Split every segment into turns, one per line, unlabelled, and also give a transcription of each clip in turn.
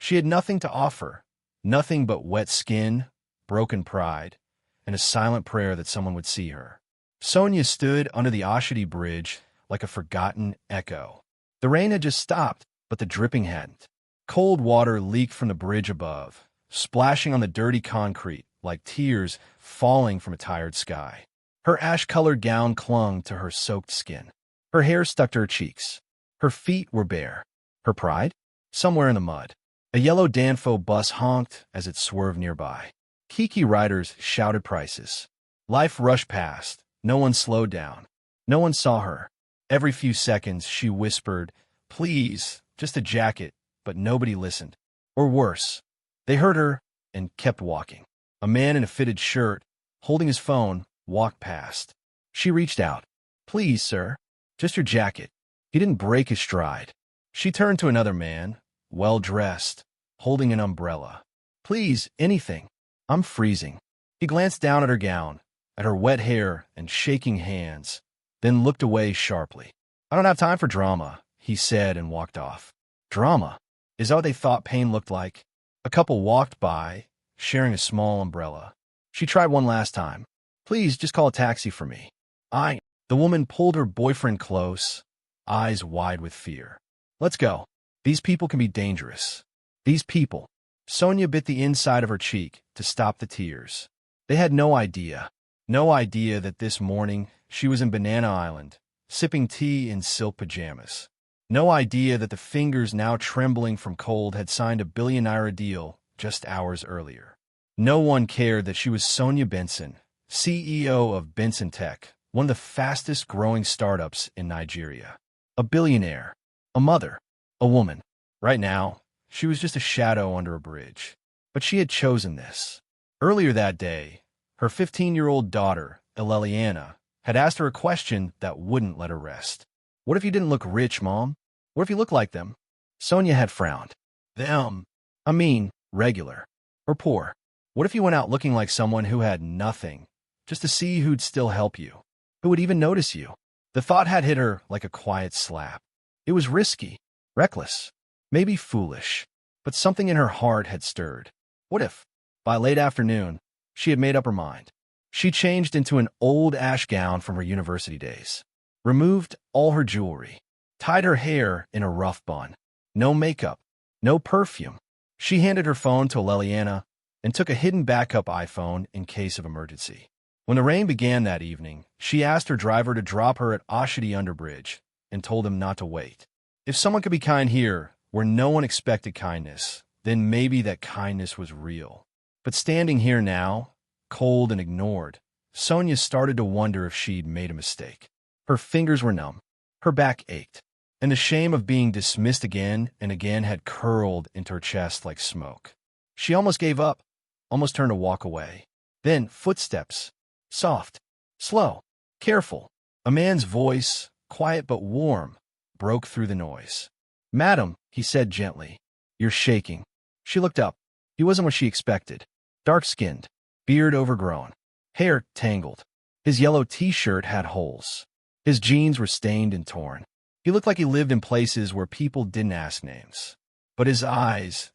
She had nothing to offer, nothing but wet skin, broken pride, and a silent prayer that someone would see her. Sonia stood under the Oshidi Bridge like a forgotten echo. The rain had just stopped, but the dripping hadn't. Cold water leaked from the bridge above, splashing on the dirty concrete like tears falling from a tired sky. Her ash-colored gown clung to her soaked skin. Her hair stuck to her cheeks. Her feet were bare. Her pride? Somewhere in the mud. A yellow Danfo bus honked as it swerved nearby. Kiki riders shouted prices. Life rushed past. No one slowed down. No one saw her. Every few seconds, she whispered, "Please, just a jacket," but nobody listened. Or worse, they heard her and kept walking. A man in a fitted shirt, holding his phone, walked past. She reached out. "Please, sir, just your jacket." He didn't break his stride. She turned to another man, well-dressed, holding an umbrella. "Please, anything. I'm freezing." He glanced down at her gown, at her wet hair and shaking hands, then looked away sharply. "I don't have time for drama," he said and walked off. Drama? Is that what they thought pain looked like? A couple walked by, sharing a small umbrella. She tried one last time. "Please, just call a taxi for me." The woman pulled her boyfriend close, eyes wide with fear. "Let's go. These people can be dangerous." These people. Sonia bit the inside of her cheek to stop the tears. They had no idea that this morning she was in Banana Island, sipping tea in silk pajamas. No idea that the fingers now trembling from cold had signed a billionaire deal just hours earlier. No one cared that she was Sonia Benson, CEO of Benson Tech, one of the fastest-growing startups in Nigeria. A billionaire, a mother, a woman. Right now, she was just a shadow under a bridge. But she had chosen this. Earlier that day, her 15-year-old daughter, Eleliana, had asked her a question that wouldn't let her rest. "What if you didn't look rich, Mom? What if you looked like them?" Sonia had frowned. Them. I mean, regular. Or poor. What if you went out looking like someone who had nothing, just to see who'd still help you? Who would even notice you? The thought had hit her like a quiet slap. It was risky, reckless, maybe foolish, but something in her heart had stirred. What if, by late afternoon, she had made up her mind? She changed into an old ash gown from her university days, removed all her jewelry, tied her hair in a rough bun. No makeup, no perfume. She handed her phone to Leliana and took a hidden backup iPhone in case of emergency. When the rain began that evening, she asked her driver to drop her at Oshidi Underbridge and told him not to wait. If someone could be kind here, where no one expected kindness, then maybe that kindness was real. But standing here now, cold and ignored, Sonia started to wonder if she'd made a mistake. Her fingers were numb. Her back ached. And the shame of being dismissed again and again had curled into her chest like smoke. She almost gave up, almost turned to walk away. Then footsteps. Soft, slow, careful. A man's voice, quiet but warm, broke through the noise. "Madam," he said gently, "you're shaking." She looked up. He wasn't what she expected. Dark-skinned, beard overgrown, hair tangled. His yellow t-shirt had holes. His jeans were stained and torn. He looked like he lived in places where people didn't ask names. But his eyes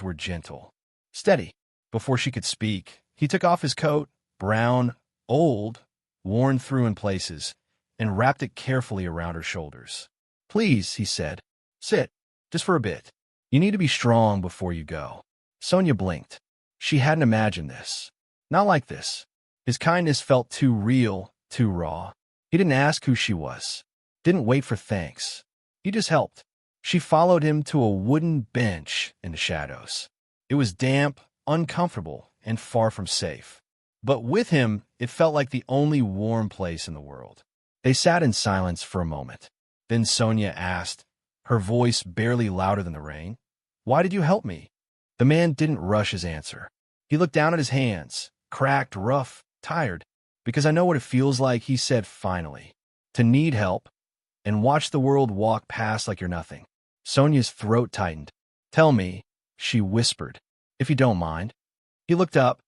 were gentle, steady. Before she could speak, he took off his coat, brown, old, worn through in places, and wrapped it carefully around her shoulders. "Please," he said, "sit, just for a bit. You need to be strong before you go." Sonia blinked. She hadn't imagined this. Not like this. His kindness felt too real, too raw. He didn't ask who she was. Didn't wait for thanks. He just helped. She followed him to a wooden bench in the shadows. It was damp, uncomfortable, and far from safe. But with him, it felt like the only warm place in the world. They sat in silence for a moment. Then Sonia asked, her voice barely louder than the rain, "Why did you help me?" The man didn't rush his answer. He looked down at his hands, cracked, rough, tired. "Because I know what it feels like," he said finally, "to need help and watch the world walk past like you're nothing." Sonia's throat tightened. "Tell me," she whispered, "if you don't mind." He looked up,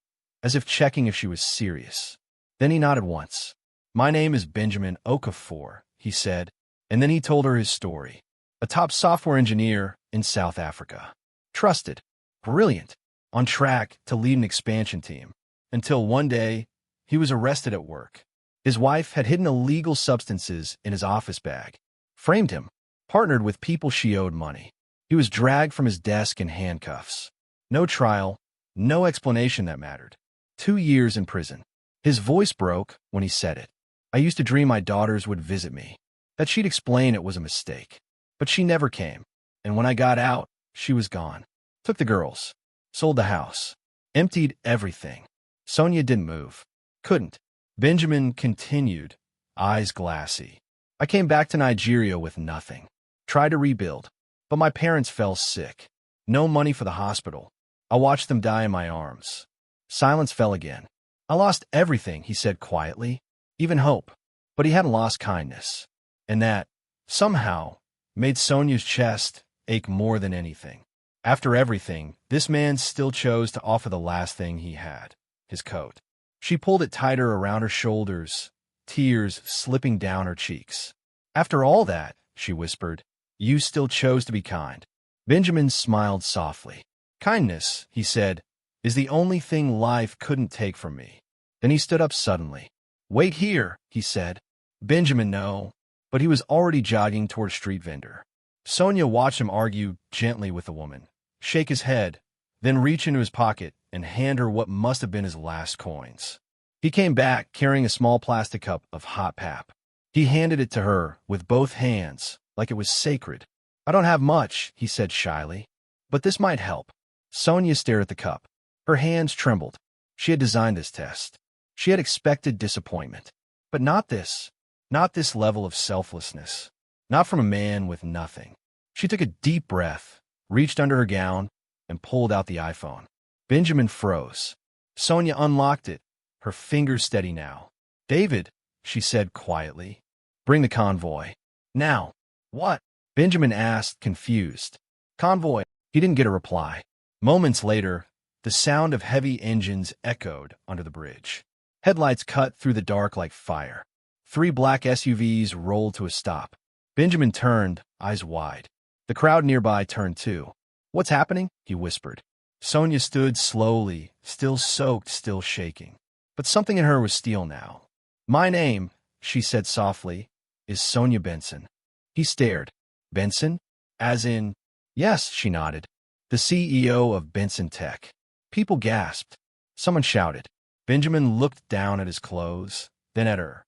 as if checking if she was serious. Then he nodded once. "My name is Benjamin Okafor," he said, and then he told her his story. A top software engineer in South Africa. trusted, brilliant, on track to lead an expansion team. Until one day, he was arrested at work. His wife had hidden illegal substances in his office bag, framed him, partnered with people she owed money. He was dragged from his desk in handcuffs. No trial, no explanation that mattered. 2 years in prison. His voice broke when he said it. I used to dream my daughters would visit me, that she'd explain it was a mistake. But she never came. And when I got out, she was gone. Took the girls, sold the house, emptied everything. Sonia didn't move. Couldn't. Benjamin continued, eyes glassy. I came back to Nigeria with nothing. Tried to rebuild, but my parents fell sick. No money for the hospital. I watched them die in my arms. Silence fell again. I lost everything, he said quietly, even hope. But he hadn't lost kindness. And that, somehow, made Sonia's chest ache more than anything. After everything, this man still chose to offer the last thing he had, his coat. She pulled it tighter around her shoulders, tears slipping down her cheeks. After all that, she whispered, you still chose to be kind. Benjamin smiled softly. Kindness, he said, is the only thing life couldn't take from me. Then he stood up suddenly. Wait here, he said. Benjamin, no. But he was already jogging toward a street vendor. Sonia watched him argue gently with the woman, shake his head, then reach into his pocket and hand her what must have been his last coins. He came back carrying a small plastic cup of hot pap. He handed it to her with both hands, like it was sacred. I don't have much, he said shyly, but this might help. Sonia stared at the cup. Her hands trembled. She had designed this test. She had expected disappointment. But not this. Not this level of selflessness. Not from a man with nothing. She took a deep breath, reached under her gown, and pulled out the iPhone. Benjamin froze. Sonia unlocked it, her fingers steady now. David, she said quietly, bring the convoy. Now. What? Benjamin asked, confused. Convoy. He didn't get a reply. Moments later, the sound of heavy engines echoed under the bridge. Headlights cut through the dark like fire. 3 black SUVs rolled to a stop. Benjamin turned, eyes wide. The crowd nearby turned too. What's happening? He whispered. Sonia stood slowly, still soaked, still shaking. But something in her was steel now. My name, she said softly, is Sonia Benson. He stared. Benson? As in? Yes, she nodded. The CEO of Benson Tech. People gasped. Someone shouted. Benjamin looked down at his clothes, then at her.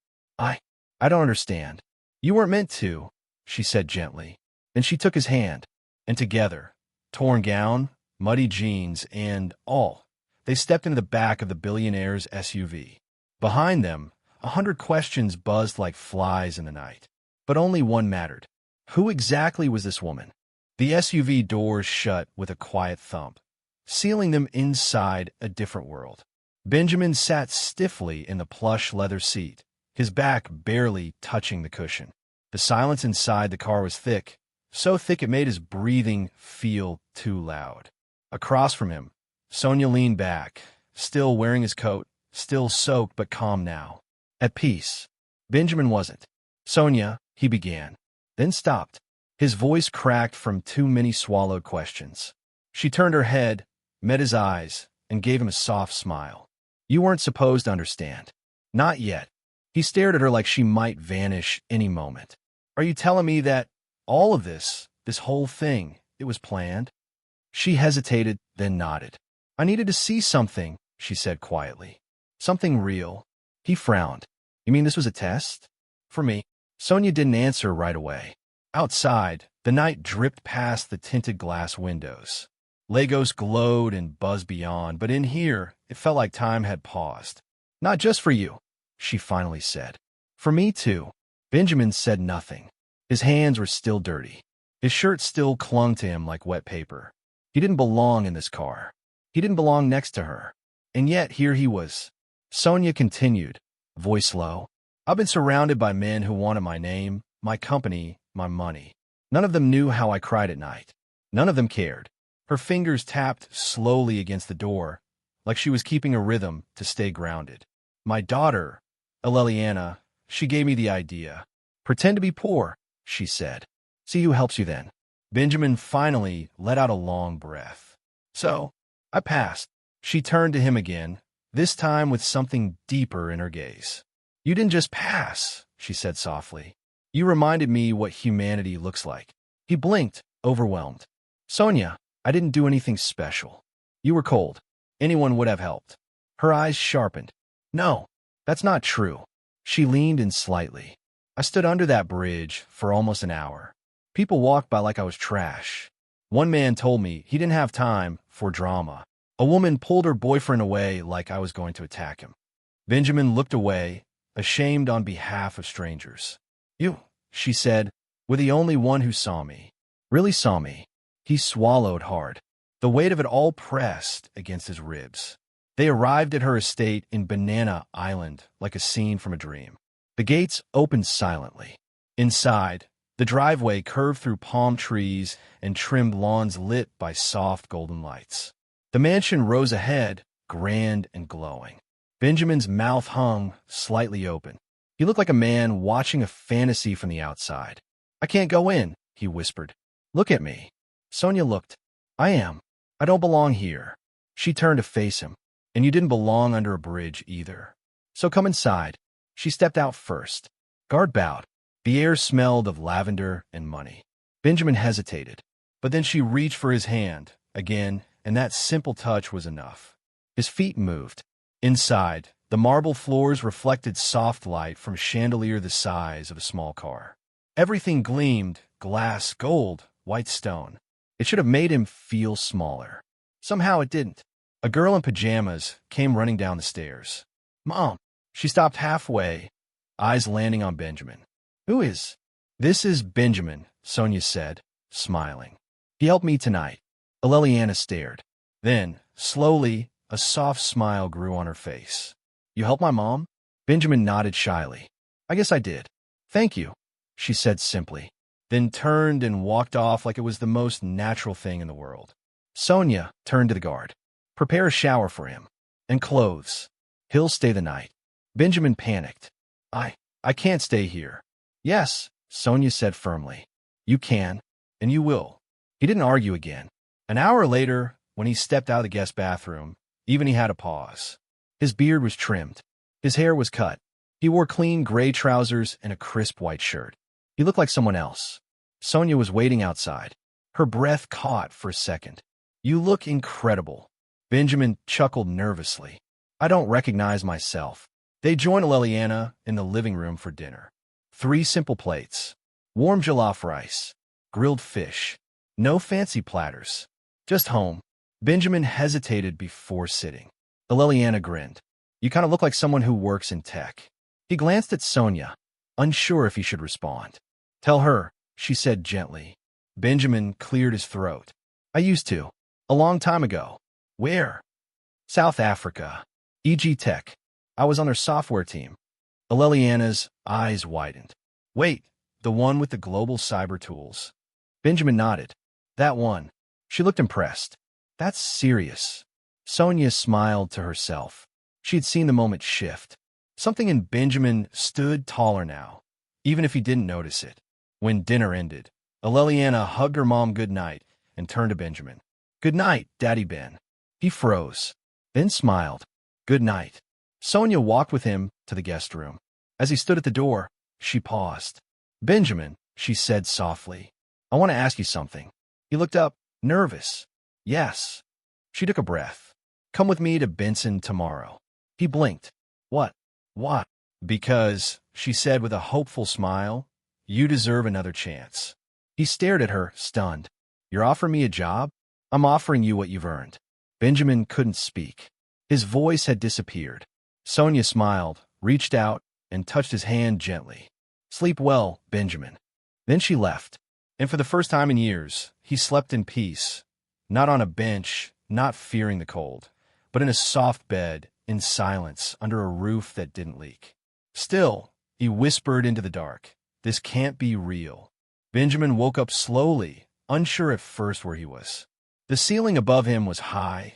I don't understand. You weren't meant to, she said gently. Then she took his hand, and together, torn gown, muddy jeans, and all, they stepped into the back of the Billionaire's SUV. Behind them, 100 questions buzzed like flies in the night. But only one mattered. Who exactly was this woman? The SUV doors shut with a quiet thump, sealing them inside a different world. Benjamin sat stiffly in the plush leather seat, his back barely touching the cushion. The silence inside the car was thick, so thick it made his breathing feel too loud. Across from him, Sonia leaned back, still wearing his coat, still soaked but calm now. At peace. Benjamin wasn't. Sonia, he began, then stopped. His voice cracked from too many swallowed questions. She turned her head, met his eyes, and gave him a soft smile. You weren't supposed to understand. Not yet. He stared at her like she might vanish any moment. Are you telling me that all of this whole thing, it was planned? She hesitated, then nodded. I needed to see something, she said quietly. Something real. He frowned. You mean this was a test? For me. Sonia didn't answer right away. Outside, the night dripped past the tinted glass windows. Legos glowed and buzzed beyond, but in here, it felt like time had paused. Not just for you, she finally said. For me too. Benjamin said nothing. His hands were still dirty. His shirt still clung to him like wet paper. He didn't belong in this car. He didn't belong next to her. And yet here he was. Sonia continued, voice low. I've been surrounded by men who wanted my name, my company, my money. None of them knew how I cried at night. None of them cared. Her fingers tapped slowly against the door, like she was keeping a rhythm to stay grounded. My daughter, Liliana, she gave me the idea. Pretend to be poor, she said. See who helps you then. Benjamin finally let out a long breath. So, I passed. She turned to him again, this time with something deeper in her gaze. You didn't just pass, she said softly. You reminded me what humanity looks like. He blinked, overwhelmed. Sonia, I didn't do anything special. You were cold. Anyone would have helped. Her eyes sharpened. No, that's not true. She leaned in slightly. I stood under that bridge for almost an hour. People walked by like I was trash. One man told me he didn't have time for drama. A woman pulled her boyfriend away like I was going to attack him. Benjamin looked away, ashamed on behalf of strangers. You, she said, were the only one who saw me. Really saw me. He swallowed hard. The weight of it all pressed against his ribs. They arrived at her estate in Banana Island like a scene from a dream. The gates opened silently. Inside, the driveway curved through palm trees and trimmed lawns lit by soft golden lights. The mansion rose ahead, grand and glowing. Benjamin's mouth hung slightly open. He looked like a man watching a fantasy from the outside. I can't go in, he whispered. Look at me. Sonia looked. I am. I don't belong here. She turned to face him. And you didn't belong under a bridge either. So come inside. She stepped out first. Guard bowed. The air smelled of lavender and money. Benjamin hesitated. But then she reached for his hand, again, and that simple touch was enough. His feet moved. Inside, the marble floors reflected soft light from a chandelier the size of a small car. Everything gleamed, glass, gold, white stone. It should have made him feel smaller. Somehow it didn't. A girl in pajamas came running down the stairs. Mom! She stopped halfway, eyes landing on Benjamin. Who is? This is Benjamin, Sonia said, smiling. He helped me tonight. Liliana stared. Then, slowly, a soft smile grew on her face. You helped my mom? Benjamin nodded shyly. I guess I did. Thank you, she said simply, then turned and walked off like it was the most natural thing in the world. Sonia turned to the guard. Prepare a shower for him. And clothes. He'll stay the night. Benjamin panicked. I can't stay here. Yes, Sonia said firmly. You can, and you will. He didn't argue again. An hour later, when he stepped out of the guest bathroom, even he had a pause. His beard was trimmed. His hair was cut. He wore clean gray trousers and a crisp white shirt. He looked like someone else. Sonia was waiting outside. Her breath caught for a second. You look incredible. Benjamin chuckled nervously. I don't recognize myself. They joined Liliana in the living room for dinner. 3 simple plates. Warm jollof rice. Grilled fish. No fancy platters. Just home. Benjamin hesitated before sitting. Liliana grinned. You kind of look like someone who works in tech. He glanced at Sonia, unsure if he should respond. Tell her, she said gently. Benjamin cleared his throat. I used to. A long time ago. Where? South Africa. EG Tech. I was on their software team. Liliana's eyes widened. Wait, the one with the global cyber tools. Benjamin nodded. That one. She looked impressed. That's serious. Sonia smiled to herself. She had seen the moment shift. Something in Benjamin stood taller now, even if he didn't notice it. When dinner ended, Liliana hugged her mom good night and turned to Benjamin. Good night, Daddy Ben. He froze, then smiled. Good night. Sonia walked with him to the guest room. As he stood at the door, she paused. Benjamin, she said softly, I want to ask you something. He looked up, nervous. Yes. She took a breath. Come with me to Benson tomorrow. He blinked. What? What? Because, she said with a hopeful smile, you deserve another chance. He stared at her, stunned. You're offering me a job? I'm offering you what you've earned. Benjamin couldn't speak. His voice had disappeared. Sonia smiled, reached out, and touched his hand gently. Sleep well, Benjamin. Then she left. And for the first time in years, he slept in peace. Not on a bench, not fearing the cold, but in a soft bed, in silence, under a roof that didn't leak. Still, he whispered into the dark, this can't be real. Benjamin woke up slowly, unsure at first where he was. The ceiling above him was high,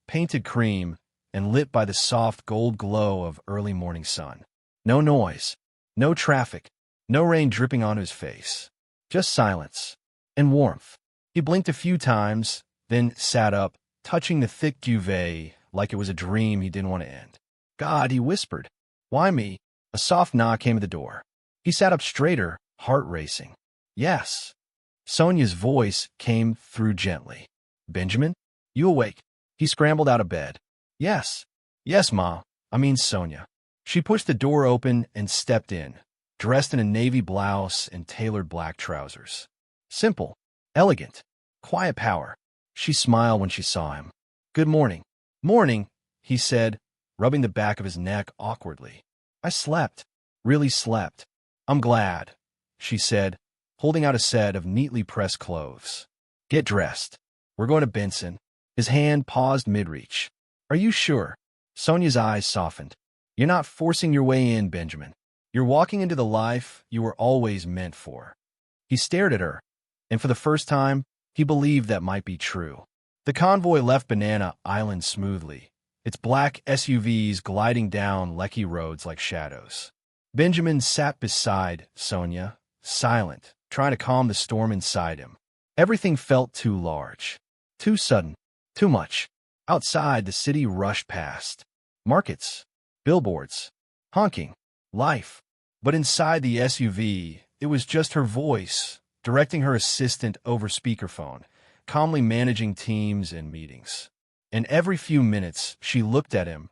painted cream, and lit by the soft gold glow of early morning sun. No noise, no traffic, no rain dripping onto his face. Just silence and warmth. He blinked a few times, then sat up, touching the thick duvet like it was a dream he didn't want to end. God, he whispered. Why me? A soft knock came at the door. He sat up straighter, heart racing. Yes. Sonia's voice came through gently. Benjamin? You awake? He scrambled out of bed. Yes. Yes, Ma. I mean Sonia. She pushed the door open and stepped in, dressed in a navy blouse and tailored black trousers. Simple, elegant, quiet power. She smiled when she saw him. Good morning. Morning, he said, rubbing the back of his neck awkwardly. I slept. Really slept. I'm glad, she said, holding out a set of neatly pressed clothes. Get dressed. We're going to Benson. His hand paused mid-reach. Are you sure? Sonia's eyes softened. You're not forcing your way in, Benjamin. You're walking into the life you were always meant for. He stared at her, and for the first time, he believed that might be true. The convoy left Banana Island smoothly, its black SUVs gliding down lecky roads like shadows. Benjamin sat beside Sonia, silent, trying to calm the storm inside him. Everything felt too large, too sudden, too much. Outside, the city rushed past. Markets, billboards, honking, life. But inside the SUV, it was just her voice, directing her assistant over speakerphone, calmly managing teams and meetings. And every few minutes, she looked at him,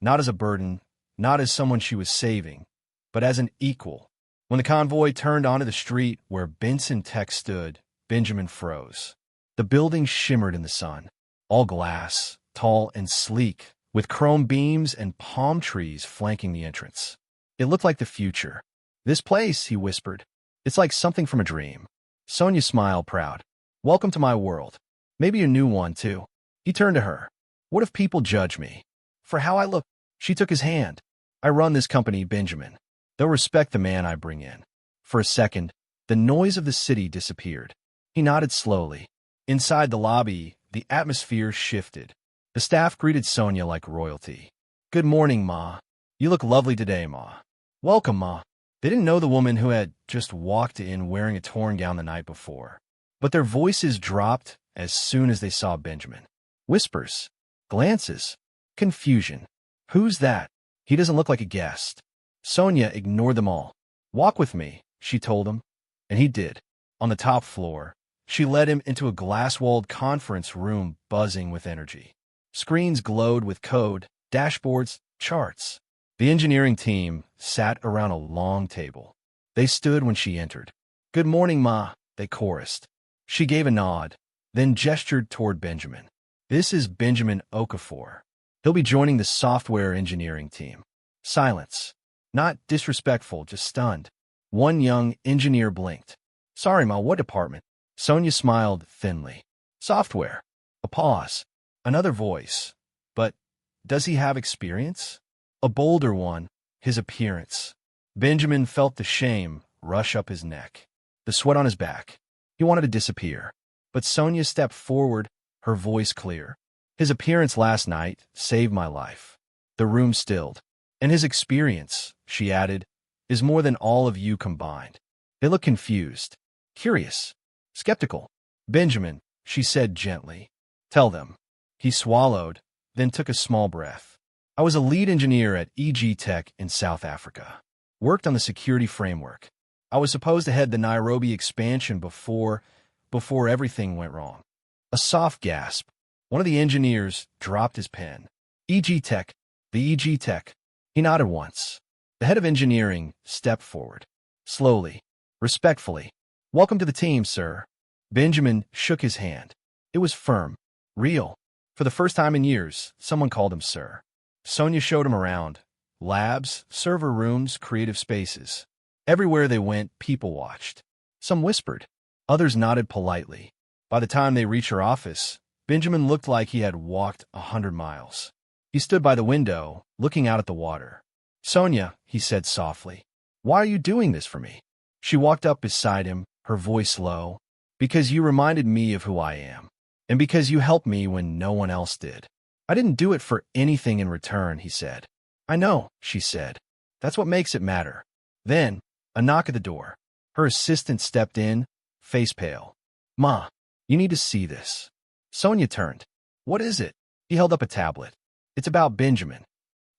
not as a burden, not as someone she was saving, but as an equal. When the convoy turned onto the street where Benson Tech stood, Benjamin froze. The building shimmered in the sun, all glass, tall and sleek, with chrome beams and palm trees flanking the entrance. It looked like the future. This place, he whispered. It's like something from a dream. Sonia smiled, proud. Welcome to my world. Maybe a new one, too. He turned to her. What if people judge me? For how I look? She took his hand. I run this company, Benjamin. They'll respect the man I bring in. For a second, the noise of the city disappeared. He nodded slowly. Inside the lobby, the atmosphere shifted. The staff greeted Sonia like royalty. Good morning, Ma. You look lovely today, Ma. Welcome, Ma. They didn't know the woman who had just walked in wearing a torn gown the night before. But their voices dropped as soon as they saw Benjamin. Whispers, glances, confusion. Who's that? He doesn't look like a guest. Sonia ignored them all. Walk with me, she told him. And he did. On the top floor, she led him into a glass-walled conference room buzzing with energy. Screens glowed with code, dashboards, charts. The engineering team sat around a long table. They stood when she entered. Good morning, Ma, they chorused. She gave a nod, then gestured toward Benjamin. This is Benjamin Okafor. He'll be joining the software engineering team. Silence. Not disrespectful, just stunned. One young engineer blinked. Sorry, Ma, what department? Sonia smiled thinly. Software. A pause. Another voice. But does he have experience? A bolder one, his appearance. Benjamin felt the shame rush up his neck, the sweat on his back. He wanted to disappear. But Sonia stepped forward, her voice clear. His appearance last night saved my life. The room stilled. And his experience, she added, is more than all of you combined. They looked confused, curious, skeptical. Benjamin, she said gently, tell them. He swallowed, then took a small breath. I was a lead engineer at EG Tech in South Africa. Worked on the security framework. I was supposed to head the Nairobi expansion before everything went wrong. A soft gasp. One of the engineers dropped his pen. EG Tech. The EG Tech. He nodded once. The head of engineering stepped forward. Slowly, respectfully. Welcome to the team, sir. Benjamin shook his hand. It was firm, real. For the first time in years, someone called him sir. Sonia showed him around. Labs, server rooms, creative spaces. Everywhere they went, people watched. Some whispered. Others nodded politely. By the time they reached her office, Benjamin looked like he had walked 100 miles. He stood by the window, looking out at the water. Sonia, he said softly, why are you doing this for me? She walked up beside him, her voice low. Because you reminded me of who I am. And because you helped me when no one else did. I didn't do it for anything in return, he said. I know, she said. That's what makes it matter. Then, a knock at the door. Her assistant stepped in, face pale. Ma. You need to see this. Sonia turned. What is it? He held up a tablet. It's about Benjamin.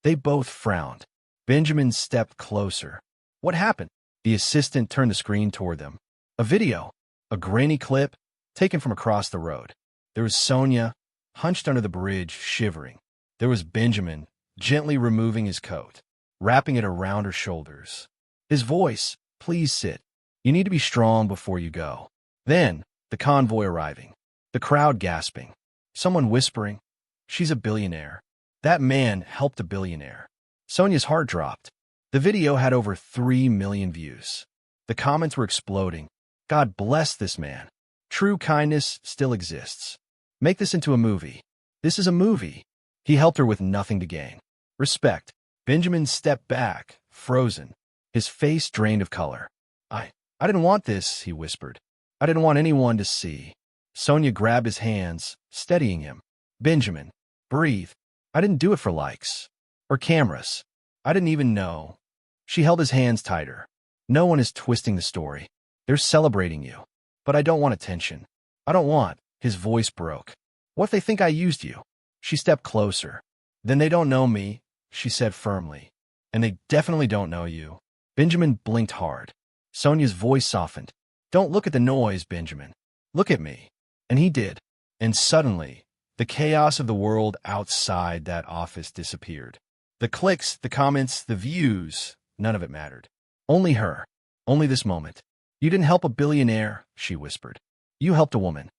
They both frowned. Benjamin stepped closer. What happened? The assistant turned the screen toward them. A video. A grainy clip, taken from across the road. There was Sonia, hunched under the bridge, shivering. There was Benjamin, gently removing his coat, wrapping it around her shoulders. His voice, please sit. You need to be strong before you go. Then, the convoy arriving. The crowd gasping. Someone whispering, she's a billionaire. That man helped a billionaire. Sonia's heart dropped. The video had over 3 million views. The comments were exploding. God bless this man. True kindness still exists. Make this into a movie. This is a movie. He helped her with nothing to gain. Respect. Benjamin stepped back, frozen, his face drained of color. I didn't want this, he whispered. I didn't want anyone to see. Sonia grabbed his hands, steadying him. Benjamin, breathe. I didn't do it for likes. Or cameras. I didn't even know. She held his hands tighter. No one is twisting the story. They're celebrating you. But I don't want attention. I don't want. His voice broke. What if they think I used you? She stepped closer. Then they don't know me, she said firmly. And they definitely don't know you. Benjamin blinked hard. Sonia's voice softened. Don't look at the noise, Benjamin. Look at me. And he did. And suddenly, the chaos of the world outside that office disappeared. The clicks, the comments, the views, none of it mattered. Only her. Only this moment. You didn't help a billionaire, she whispered. You helped a woman.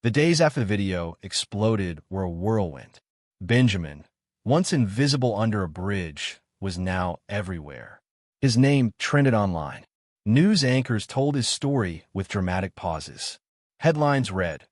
The days after the video exploded were a whirlwind. Benjamin, once invisible under a bridge, was now everywhere. His name trended online. News anchors told his story with dramatic pauses. Headlines read,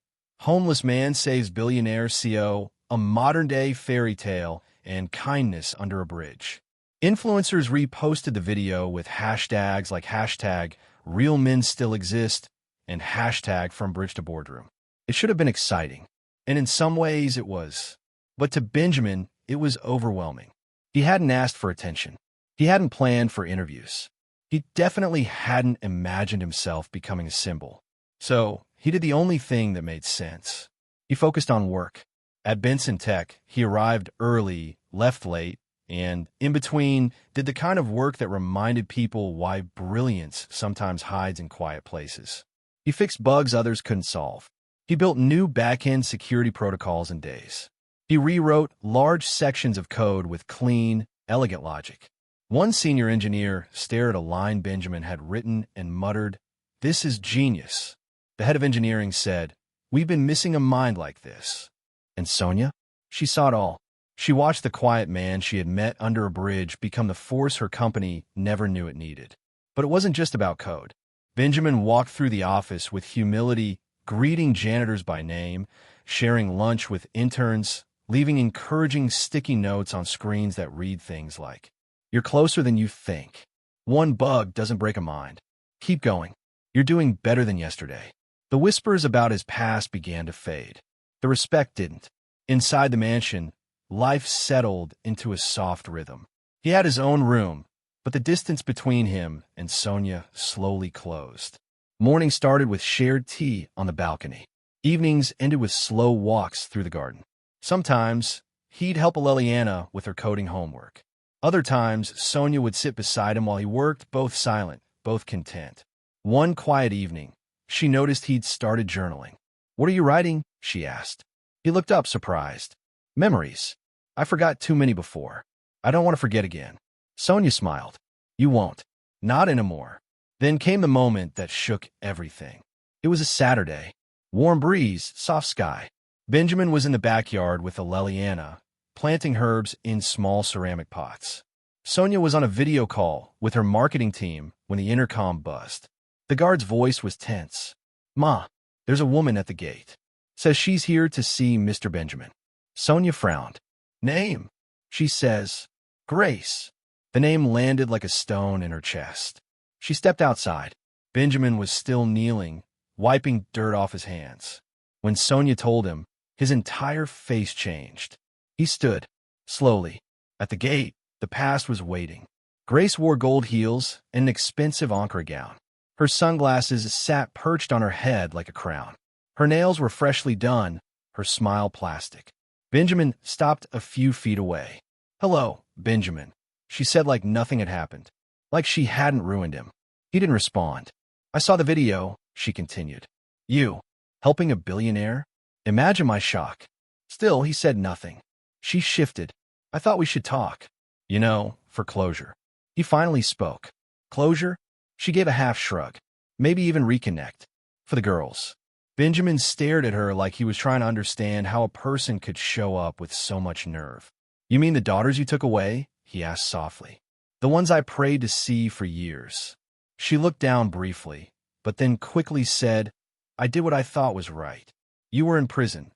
Homeless man saves billionaire CO, a modern-day fairy tale, and kindness under a bridge. Influencers reposted the video with hashtags like hashtag real men still exist and hashtag from bridge to boardroom. It should have been exciting, and in some ways it was. But to Benjamin, it was overwhelming. He hadn't asked for attention. He hadn't planned for interviews. He definitely hadn't imagined himself becoming a symbol. So, he did the only thing that made sense. He focused on work. At Benson Tech, he arrived early, left late, and, in between, did the kind of work that reminded people why brilliance sometimes hides in quiet places. He fixed bugs others couldn't solve. He built new back-end security protocols in days. He rewrote large sections of code with clean, elegant logic. One senior engineer stared at a line Benjamin had written and muttered, "This is genius." The head of engineering said, "We've been missing a mind like this." And Sonia? She saw it all. She watched the quiet man she had met under a bridge become the force her company never knew it needed. But it wasn't just about code. Benjamin walked through the office with humility, greeting janitors by name, sharing lunch with interns, leaving encouraging sticky notes on screens that read things like, "You're closer than you think. One bug doesn't break a mind. Keep going. You're doing better than yesterday." The whispers about his past began to fade. The respect didn't. Inside the mansion, life settled into a soft rhythm. He had his own room, but the distance between him and Sonia slowly closed. Morning started with shared tea on the balcony. Evenings ended with slow walks through the garden. Sometimes, he'd help Leliana with her coding homework. Other times, Sonia would sit beside him while he worked, both silent, both content. One quiet evening, she noticed he'd started journaling. "What are you writing?" she asked. He looked up, surprised. "Memories. I forgot too many before. I don't want to forget again." Sonia smiled. "You won't. Not anymore." Then came the moment that shook everything. It was a Saturday. Warm breeze, soft sky. Benjamin was in the backyard with Leliana, planting herbs in small ceramic pots. Sonia was on a video call with her marketing team when the intercom buzzed. The guard's voice was tense. "Ma, there's a woman at the gate. Says she's here to see Mr. Benjamin." Sonia frowned. "Name?" She says, "Grace." The name landed like a stone in her chest. She stepped outside. Benjamin was still kneeling, wiping dirt off his hands. When Sonia told him, his entire face changed. He stood, slowly. At the gate, the past was waiting. Grace wore gold heels and an expensive Ankara gown. Her sunglasses sat perched on her head like a crown. Her nails were freshly done, her smile plastic. Benjamin stopped a few feet away. "Hello, Benjamin," she said like nothing had happened, like she hadn't ruined him. He didn't respond. "I saw the video," she continued. "You, helping a billionaire? Imagine my shock." Still, he said nothing. She shifted. "I thought we should talk. You know, for closure." He finally spoke. "Closure?" She gave a half shrug. "Maybe even reconnect. For the girls." Benjamin stared at her like he was trying to understand how a person could show up with so much nerve. "You mean the daughters you took away?" he asked softly. "The ones I prayed to see for years." She looked down briefly, but then quickly said, "I did what I thought was right. You were in prison.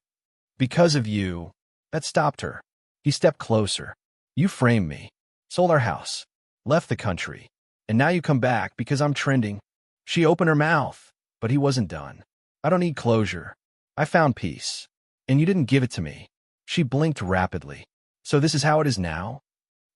Because of you." That stopped her. He stepped closer. "You framed me, sold our house, left the country, and now you come back because I'm trending." She opened her mouth, but he wasn't done. "I don't need closure. I found peace, and you didn't give it to me." She blinked rapidly. "So this is how it is now?"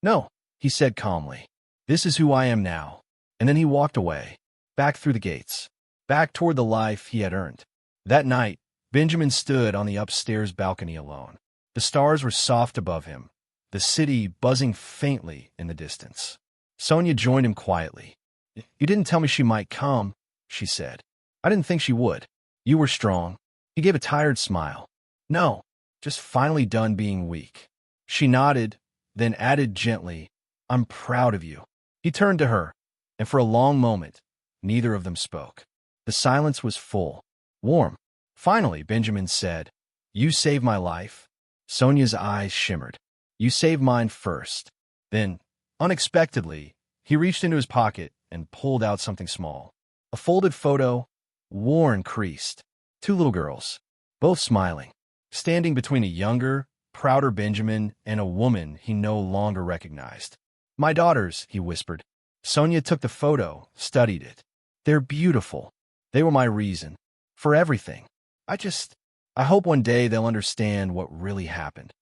"No," he said calmly. "This is who I am now." And then he walked away, back through the gates, back toward the life he had earned. That night, Benjamin stood on the upstairs balcony alone. The stars were soft above him, the city buzzing faintly in the distance. Sonia joined him quietly. "You didn't tell me she might come," she said. "I didn't think she would. You were strong." He gave a tired smile. "No, just finally done being weak." She nodded, then added gently, "I'm proud of you." He turned to her, and for a long moment, neither of them spoke. The silence was full, warm. Finally, Benjamin said, "You saved my life." Sonia's eyes shimmered. "You saved mine first." Then, unexpectedly, he reached into his pocket and pulled out something small. A folded photo, worn, creased. Two little girls, both smiling, standing between a younger, prouder Benjamin and a woman he no longer recognized. "My daughters," he whispered. Sonia took the photo, studied it. "They're beautiful. They were my reason. For everything. I hope one day they'll understand what really happened."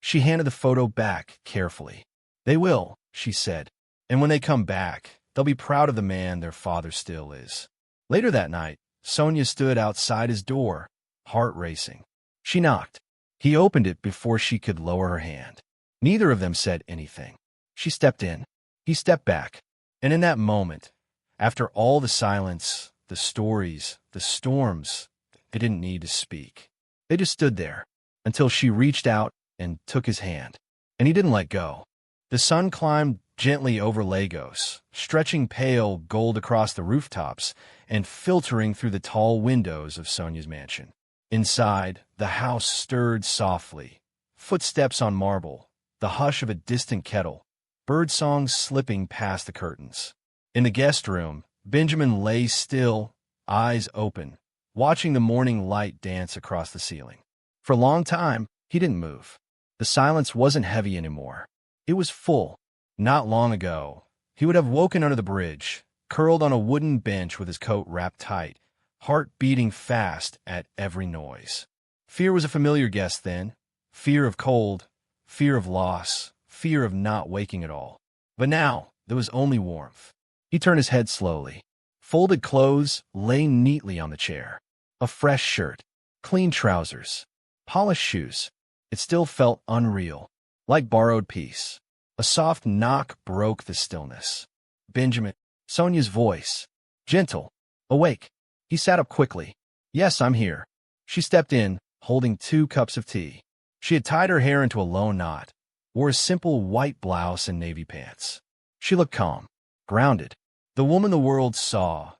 She handed the photo back carefully. "They will," she said. "And when they come back, they'll be proud of the man their father still is." Later that night, Sonia stood outside his door, heart racing. She knocked. He opened it before she could lower her hand. Neither of them said anything. She stepped in. He stepped back. And in that moment, after all the silence, the stories, the storms, they didn't need to speak. They just stood there until she reached out and took his hand. And he didn't let go. The sun climbed gently over Lagos, stretching pale gold across the rooftops and filtering through the tall windows of Sonia's mansion. Inside, the house stirred softly. Footsteps on marble, the hush of a distant kettle, birdsong slipping past the curtains. In the guest room, Benjamin lay still, eyes open, watching the morning light dance across the ceiling. For a long time, he didn't move. The silence wasn't heavy anymore. It was full. Not long ago, he would have woken under the bridge, curled on a wooden bench with his coat wrapped tight, heart beating fast at every noise. Fear was a familiar guest then. Fear of cold, fear of loss, fear of not waking at all. But now, there was only warmth. He turned his head slowly. Folded clothes lay neatly on the chair. A fresh shirt, clean trousers, polished shoes. It still felt unreal, like borrowed peace. A soft knock broke the stillness. "Benjamin," Sonia's voice, gentle, awake. He sat up quickly. "Yes, I'm here." She stepped in, holding 2 cups of tea. She had tied her hair into a low knot, wore a simple white blouse and navy pants. She looked calm, grounded. The woman the world saw.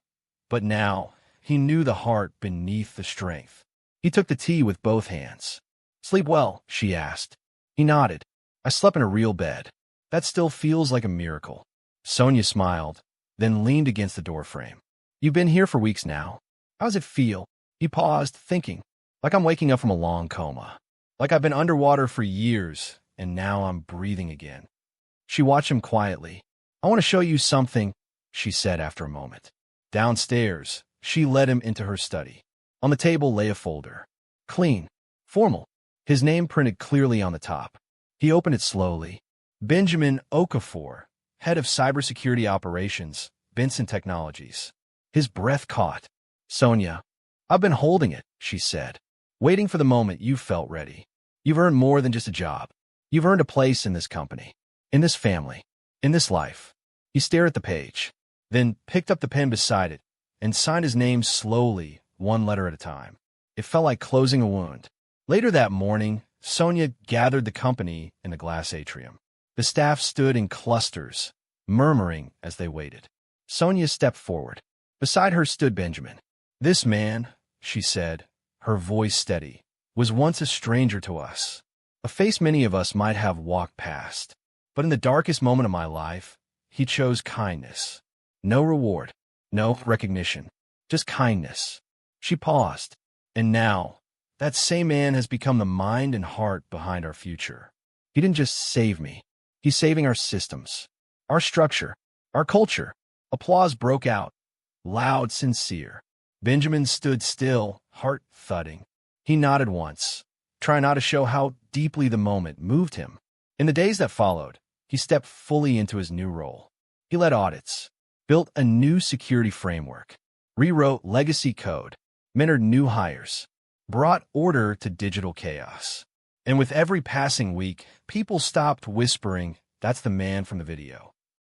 But now, he knew the heart beneath the strength. He took the tea with both hands. "Sleep well?" she asked. He nodded. "I slept in a real bed. That still feels like a miracle." Sonia smiled, then leaned against the doorframe. "You've been here for weeks now. How does it feel?" He paused, thinking. "Like I'm waking up from a long coma. Like I've been underwater for years, and now I'm breathing again." She watched him quietly. "I want to show you something," she said after a moment. Downstairs, she led him into her study. On the table lay a folder. Clean, formal, his name printed clearly on the top. He opened it slowly. Benjamin Okafor, head of cybersecurity operations, Benson Technologies. His breath caught. "Sonia." "I've been holding it," she said. Waiting for the moment you felt ready. You've earned more than just a job. You've earned a place in this company, in this family, in this life. He stared at the page, then picked up the pen beside it and signed his name slowly, one letter at a time. It felt like closing a wound. Later that morning, Sonia gathered the company in the glass atrium. The staff stood in clusters, murmuring as they waited. Sonia stepped forward. Beside her stood Benjamin. This man, she said, her voice steady, was once a stranger to us. A face many of us might have walked past. But in the darkest moment of my life, he chose kindness. No reward, no recognition, just kindness. She paused. And now, that same man has become the mind and heart behind our future. He didn't just save me. He's saving our systems, our structure, our culture. Applause broke out, loud, sincere. Benjamin stood still, heart thudding. He nodded once, trying not to show how deeply the moment moved him. In the days that followed, he stepped fully into his new role. He led audits, built a new security framework, rewrote legacy code, mentored new hires, brought order to digital chaos. And with every passing week, people stopped whispering, "That's the man from the video."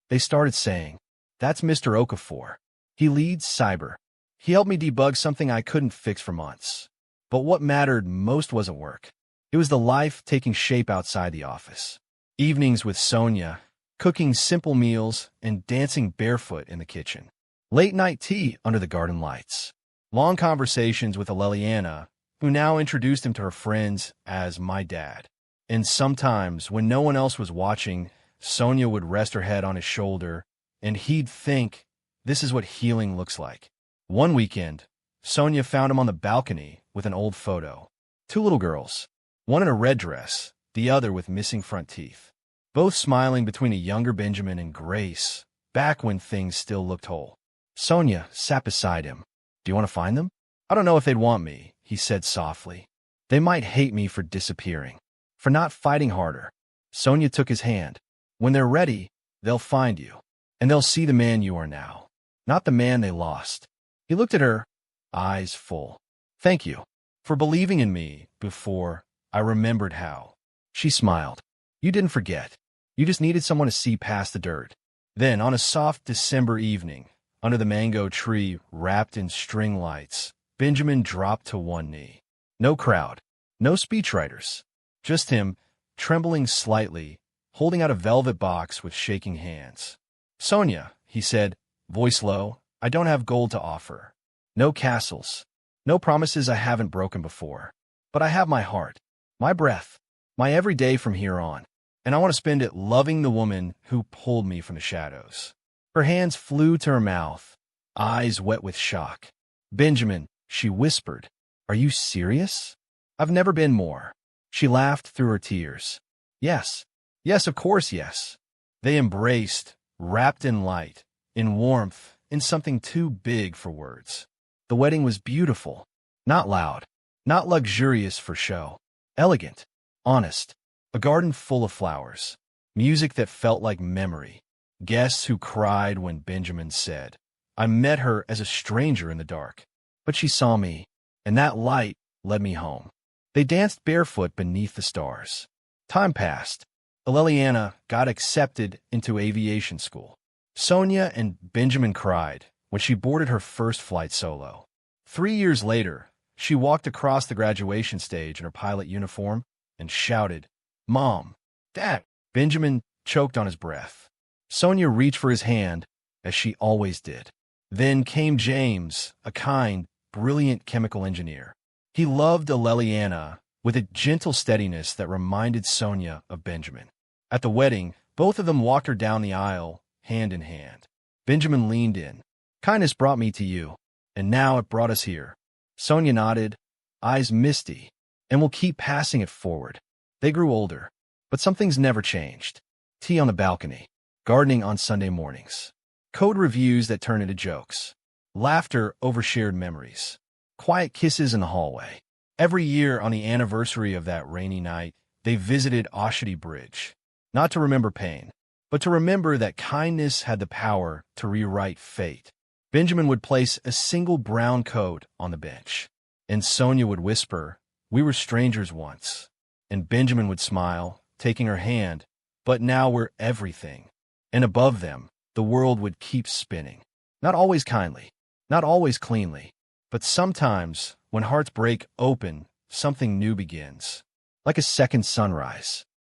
They started saying, "That's Mr. Okafor. He leads cyber. He helped me debug something I couldn't fix for months." But what mattered most wasn't work. It was the life taking shape outside the office. Evenings with Sonia, cooking simple meals and dancing barefoot in the kitchen. Late-night tea under the garden lights. Long conversations with Leliana, who now introduced him to her friends as my dad. And sometimes, when no one else was watching, Sonia would rest her head on his shoulder, and he'd think, this is what healing looks like. One weekend, Sonia found him on the balcony with an old photo. Two little girls, one in a red dress, the other with missing front teeth. Both smiling between a younger Benjamin and Grace, back when things still looked whole. Sonia sat beside him. "Do you want to find them?" "I don't know if they'd want me," he said softly. "They might hate me for disappearing, for not fighting harder." Sonia took his hand. "When they're ready, they'll find you, and they'll see the man you are now, not the man they lost." He looked at her, eyes full. "Thank you for believing in me before I remembered how." She smiled. "You didn't forget. You just needed someone to see past the dirt." Then, on a soft December evening, under the mango tree wrapped in string lights, Benjamin dropped to one knee. No crowd, no speechwriters, just him, trembling slightly, holding out a velvet box with shaking hands. "Sonia," he said, voice low, "I don't have gold to offer. No castles, no promises I haven't broken before. But I have my heart, my breath, my every day from here on. And I want to spend it loving the woman who pulled me from the shadows." Her hands flew to her mouth, eyes wet with shock. "Benjamin," she whispered, "are you serious?" "I've never been more." She laughed through her tears. "Yes, yes, of course, yes." They embraced, wrapped in light, in warmth, in something too big for words. The wedding was beautiful, not loud, not luxurious for show, elegant, honest. A garden full of flowers, music that felt like memory, guests who cried when Benjamin said, "I met her as a stranger in the dark, but she saw me, and that light led me home." They danced barefoot beneath the stars. Time passed. Leliana got accepted into aviation school. Sonia and Benjamin cried when she boarded her first flight solo. 3 years later, she walked across the graduation stage in her pilot uniform and shouted, "Mom, Dad." Benjamin choked on his breath. Sonia reached for his hand, as she always did. Then came James, a kind, brilliant chemical engineer. He loved Leliana with a gentle steadiness that reminded Sonia of Benjamin. At the wedding, both of them walked her down the aisle, hand in hand. Benjamin leaned in. "Kindness brought me to you, and now it brought us here." Sonia nodded, eyes misty, "And we'll keep passing it forward." They grew older, but some things never changed. Tea on the balcony, gardening on Sunday mornings, code reviews that turned into jokes, laughter over shared memories, quiet kisses in the hallway. Every year on the anniversary of that rainy night, they visited Oshidi Bridge, not to remember pain, but to remember that kindness had the power to rewrite fate. Benjamin would place a single brown coat on the bench. And Sonia would whisper, "We were strangers once." And Benjamin would smile, taking her hand, "But now we're everything." And above them, the world would keep spinning. Not always kindly, not always cleanly, but sometimes, when hearts break open, something new begins. Like a second sunrise.